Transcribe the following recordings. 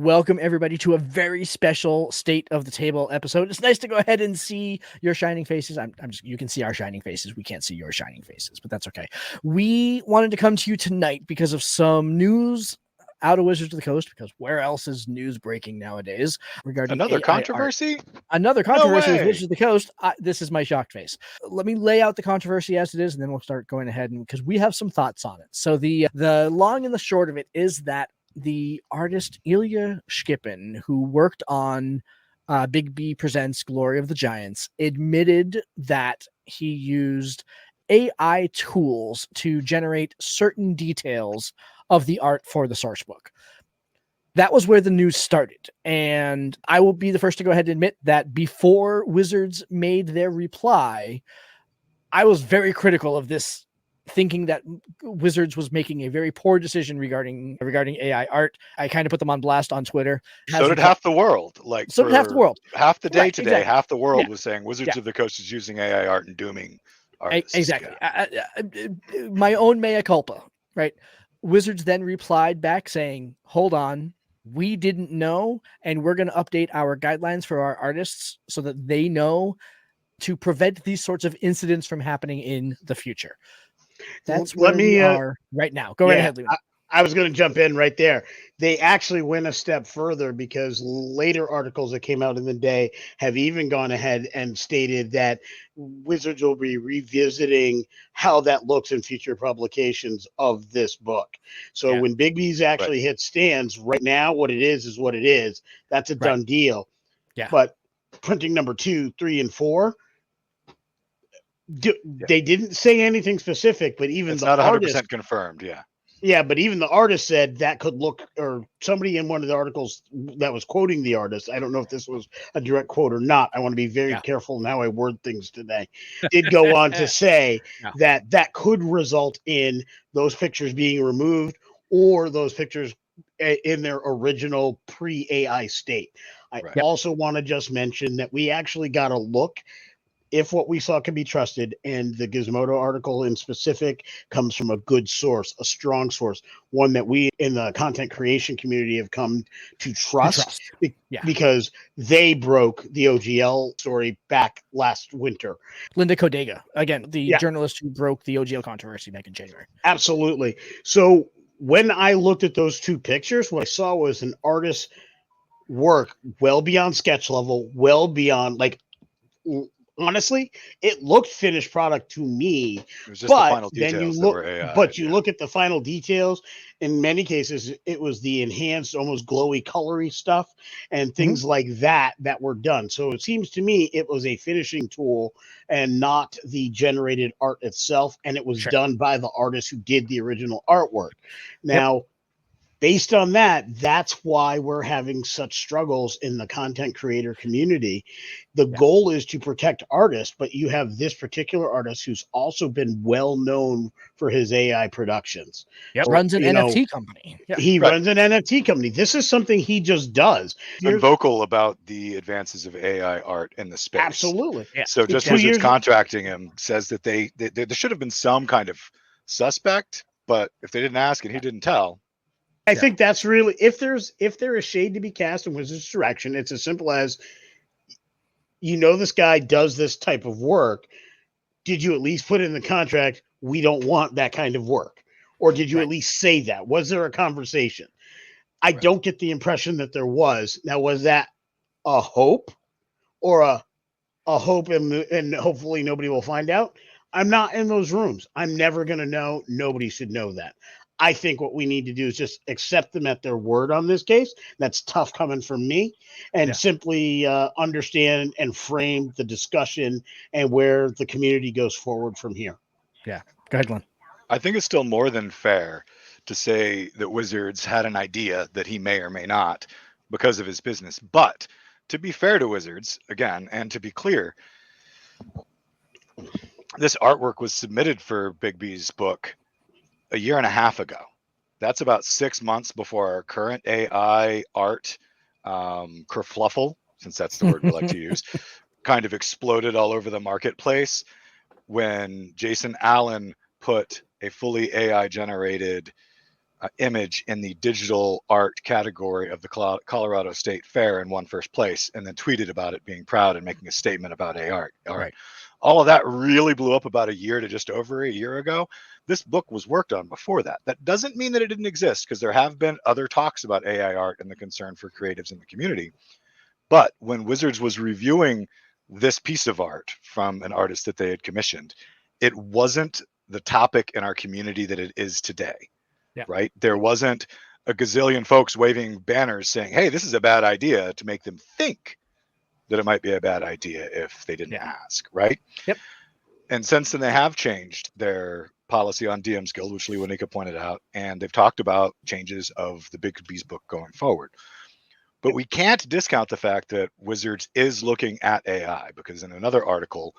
Welcome everybody to a very special State of the Table episode. It's nice to go ahead and see your shining faces. You can see our shining faces. We can't see your shining faces, but that's okay. We wanted to come to you tonight because of some news out of Wizards of the Coast, because where else is news breaking nowadays regarding Another AI controversy? art? Another No controversy with way. Wizards of the Coast. This is my shocked face. Let me lay out the controversy as it is, and then we'll start going ahead, and because we have some thoughts on it. So the long and the short of it is that the artist Ilya Shkipin, who worked on Big B Presents Glory of the Giants, admitted that he used AI tools to generate certain details of the art for the source book. That was where the news started. And I will be the first to go ahead and admit that before Wizards made their reply, I was very critical of this, thinking that Wizards was making a very poor decision regarding AI art. I kind of put them on blast on Twitter. So did half the world. Like So did half the world. Half the day Right, today, exactly. half the world Yeah. was saying Wizards of the Coast is using AI art and dooming artists. Exactly. Yeah. My own mea culpa, right? Wizards then replied back saying, hold on, we didn't know, and we're going to update our guidelines for our artists so that they know to prevent these sorts of incidents from happening in the future. That's where we are right now. Go right ahead, Luna. I was going to jump in right there. They actually went a step further because later articles that came out in the day have even gone ahead and stated that Wizards will be revisiting how that looks in future publications of this book. So when Big B's actually hit stands right now, what it is what it is. That's a done deal. Yeah. But printing number 2, 3, and 4, they didn't say anything specific, but even it's the not 100% artist confirmed. Yeah. Yeah, but even the artist said that could look, or somebody in one of the articles that was quoting the artist, I don't know if this was a direct quote or not. I want to be very careful in how I word things today. Did go on to say that that could result in those pictures being removed or those pictures in their original pre-AI state. I also want to just mention that we actually got a look if what we saw can be trusted, and the Gizmodo article in specific comes from a good source, a strong source, one that we in the content creation community have come to trust. Because they broke the OGL story back last winter. Linda Kodega, again, the journalist who broke the OGL controversy back in January. Absolutely. So when I looked at those two pictures, what I saw was an artist's work well beyond sketch level, well beyond, like, honestly, it looked finished product to me. It was just the final details then you that look, were AI, but you look at the final details. In many cases, it was the enhanced, almost glowy, colory stuff and things like that that were done. So it seems to me it was a finishing tool and not the generated art itself. And it was done by the artist who did the original artwork. Now, based on that, that's why we're having such struggles in the content creator community. The goal is to protect artists, but you have this particular artist who's also been well known for his AI productions. Runs an NFT company. He runs an NFT company. This is something he just does. And vocal about the advances of AI art in the space. Absolutely. So just Wizards contracting him says that there should have been some kind of suspect, but if they didn't ask and he didn't tell. I think that's really, if there is shade to be cast in Wizards' direction, it's as simple as, this guy does this type of work. Did you at least put in the contract, we don't want that kind of work? Or did you at least say that? Was there a conversation? I don't get the impression that there was. Now, was that a hope or a hope and hopefully nobody will find out? I'm not in those rooms. I'm never going to know. Nobody should know that. I think what we need to do is just accept them at their word on this case. That's tough coming from me, and simply understand and frame the discussion and where the community goes forward from here. Yeah. Go ahead, Glenn. I think it's still more than fair to say that Wizards had an idea that he may or may not because of his business. But to be fair to Wizards, again, and to be clear, this artwork was submitted for Big B's book a year and a half ago. That's about 6 months before our current AI art, kerfuffle, since that's the word we like to use, kind of exploded all over the marketplace when Jason Allen put a fully AI generated image in the digital art category of the Colorado State Fair and won first place, and then tweeted about it being proud and making a statement about art. Right. All of that really blew up about a year to just over a year ago. This book was worked on before that. That doesn't mean that it didn't exist, because there have been other talks about AI art and the concern for creatives in the community. But when Wizards was reviewing this piece of art from an artist that they had commissioned, it wasn't the topic in our community that it is today. Yeah. Right? There wasn't a gazillion folks waving banners saying, hey, this is a bad idea, to make them think that it might be a bad idea if they didn't ask, right? Yep. And since then, they have changed their policy on DM's Guild, which Lewanika pointed out, and they've talked about changes of the Big Bees book going forward. But we can't discount the fact that Wizards is looking at AI, because in another article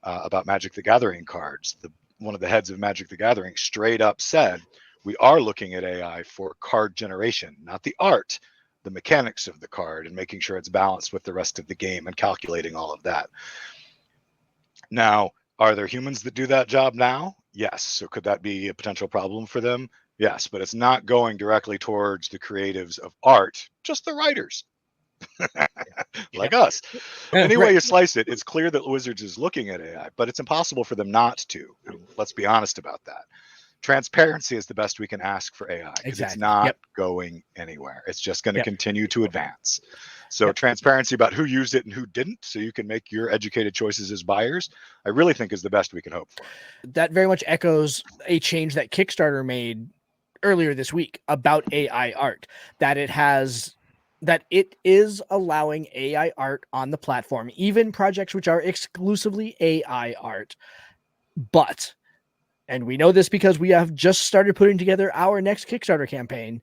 about Magic the Gathering cards, one of the heads of Magic the Gathering straight up said, we are looking at AI for card generation, not the art, the mechanics of the card, and making sure it's balanced with the rest of the game and calculating all of that. Now, are there humans that do that job now? Yes. So could that be a potential problem for them? Yes, but it's not going directly towards the creatives of art, just the writers. Like us. Any way you slice it, it's clear that Wizards is looking at AI, but it's impossible for them not to. And let's be honest about that. Transparency is the best we can ask for AI, because it's not going anywhere. It's just going to continue to advance. So transparency about who used it and who didn't, so you can make your educated choices as buyers, I really think is the best we can hope for. That very much echoes a change that Kickstarter made earlier this week about AI art, that it is allowing AI art on the platform, even projects which are exclusively AI art. But, and we know this because we have just started putting together our next Kickstarter campaign,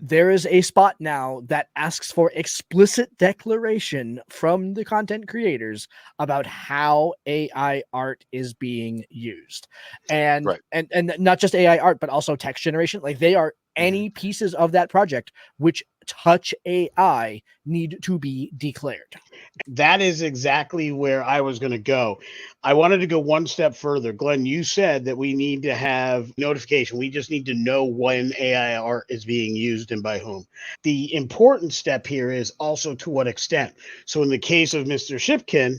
there is a spot now that asks for explicit declaration from the content creators about how AI art is being used. And and not just AI art, but also text generation. Like, they are any pieces of that project which touch AI need to be declared. That is exactly where I was going to go. I wanted to go one step further. Glenn, you said that we need to have notification. We just need to know when AI art is being used and by whom. The important step here is also to what extent. So in the case of Mr. Shipkin,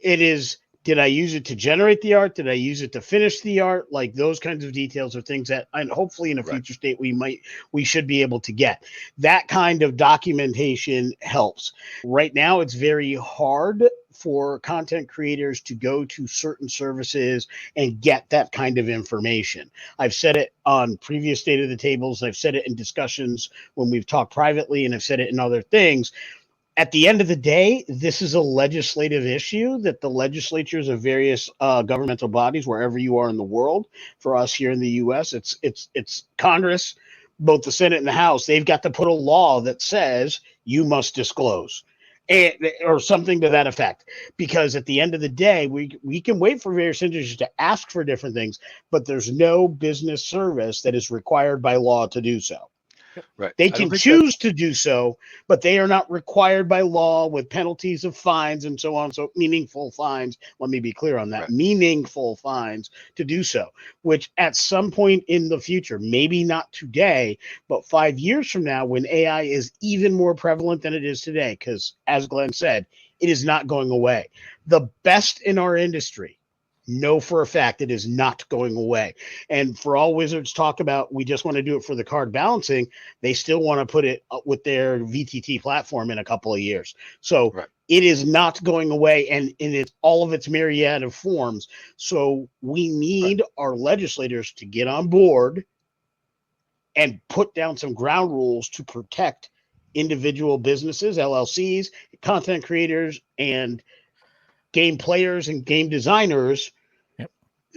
it is, did I use it to generate the art? Did I use it to finish the art? Like, those kinds of details are things that, and hopefully in a future state, we should be able to get. That kind of documentation helps. Right now, it's very hard for content creators to go to certain services and get that kind of information. I've said it on previous State of the Tables. I've said it in discussions when we've talked privately, and I've said it in other things. At the end of the day, this is a legislative issue that the legislatures of various governmental bodies, wherever you are in the world, for us here in the U.S., it's Congress, both the Senate and the House. They've got to put a law that says you must disclose, or something to that effect. Because at the end of the day, we can wait for various industries to ask for different things, but there's no business service that is required by law to do so. Right. They can choose to do so, but they are not required by law with penalties of fines and so on. So meaningful fines. Let me be clear on that. Meaningful fines to do so, which at some point in the future, maybe not today, but 5 years from now, when AI is even more prevalent than it is today, because as Glenn said, it is not going away. The best in our industry know for a fact it is not going away. And for all Wizards talk about, we just want to do it for the card balancing, they still want to put it with their VTT platform in a couple of years. So it is not going away, and in its all of its myriad of forms. So we need our legislators to get on board and put down some ground rules to protect individual businesses, LLCs, content creators, and game players and game designers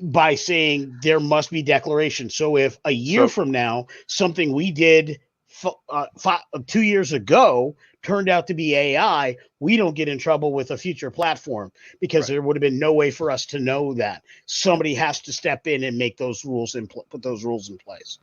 by saying there must be declaration. So if a year from now, something we did 2 years ago turned out to be AI, we don't get in trouble with a future platform, because there would have been no way for us to know that. Somebody has to step in and make those rules and put those rules in place.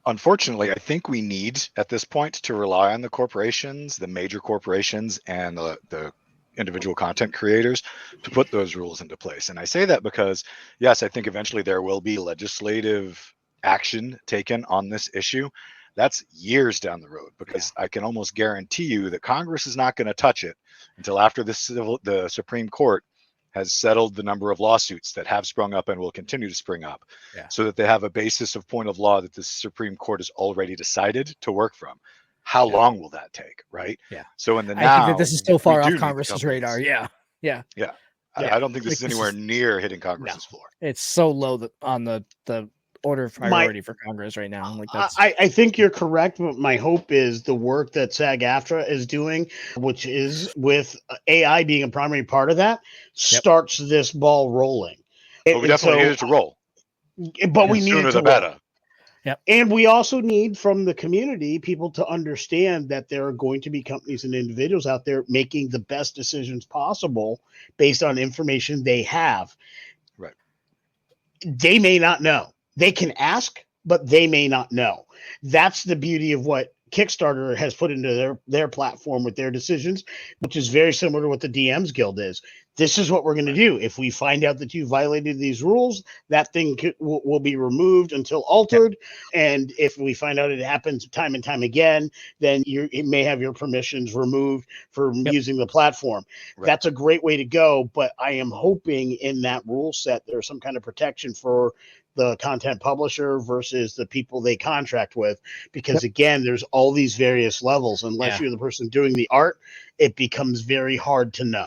Unfortunately, I think we need at this point to rely on the corporations, the major corporations, and the individual content creators to put those rules into place. And I say that because, yes, I think eventually there will be legislative action taken on this issue, that's years down the road, because I can almost guarantee you that Congress is not going to touch it until after the Supreme Court has settled the number of lawsuits that have sprung up and will continue to spring up, so that they have a basis of point of law that the Supreme Court has already decided to work from. How long will that take, right? Yeah. So in the I think that this is so far off Congress's radar. Yeah. I don't think this is anywhere near hitting Congress's floor. It's so low on the order of priority for Congress right now. Like I think you're correct, but my hope is the work that SAG-AFTRA is doing, which is with AI being a primary part of that, starts this ball rolling. But we definitely need it to roll. But we need it to roll. Yep. And we also need from the community people to understand that there are going to be companies and individuals out there making the best decisions possible based on information they have. Right. They may not know. They can ask, but they may not know. That's the beauty of what Kickstarter has put into their platform with their decisions, which is very similar to what the DMs Guild is. This is what we're going to do. If we find out that you violated these rules, that thing will be removed until altered. And if we find out it happens time and time again, then it may have your permissions removed for using the platform. That's a great way to go. But I am hoping in that rule set, there's some kind of protection for the content publisher versus the people they contract with, because again, there's all these various levels. Unless you're the person doing the art, it becomes very hard to know.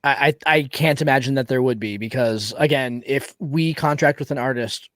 I can't imagine that there would be, because again, if we contract with an artist,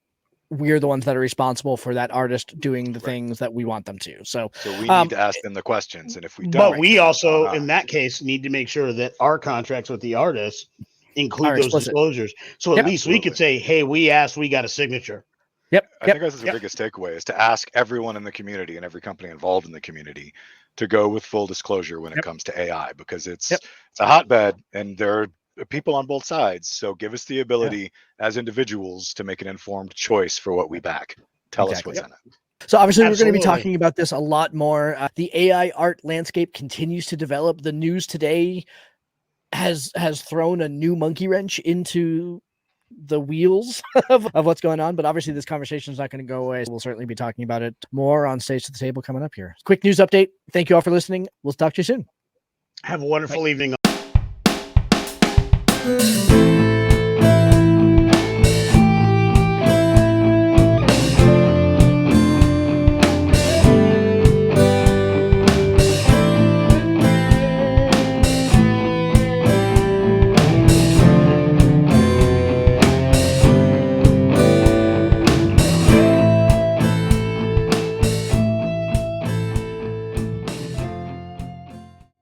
we're the ones that are responsible for that artist doing the things that we want them to. So we need to ask them the questions, and if we don't, but we also, in that case, need to make sure that our contracts with the artists include those disclosures. So at least we could say, hey, we asked, we got a signature. I think that's the biggest takeaway, is to ask everyone in the community and every company involved in the community to go with full disclosure when it comes to AI, because it's a hotbed and there are people on both sides. So give us the ability as individuals to make an informed choice for what we back. Tell us what's in it. So obviously we're going to be talking about this a lot more. The AI art landscape continues to develop. The news today has thrown a new monkey wrench into the wheels of what's going on, but obviously this conversation is not going to go away. We'll certainly be talking about it more on Stage to the Table coming up here. Quick news update. Thank you all for listening. We'll talk to you soon. Have a wonderful evening.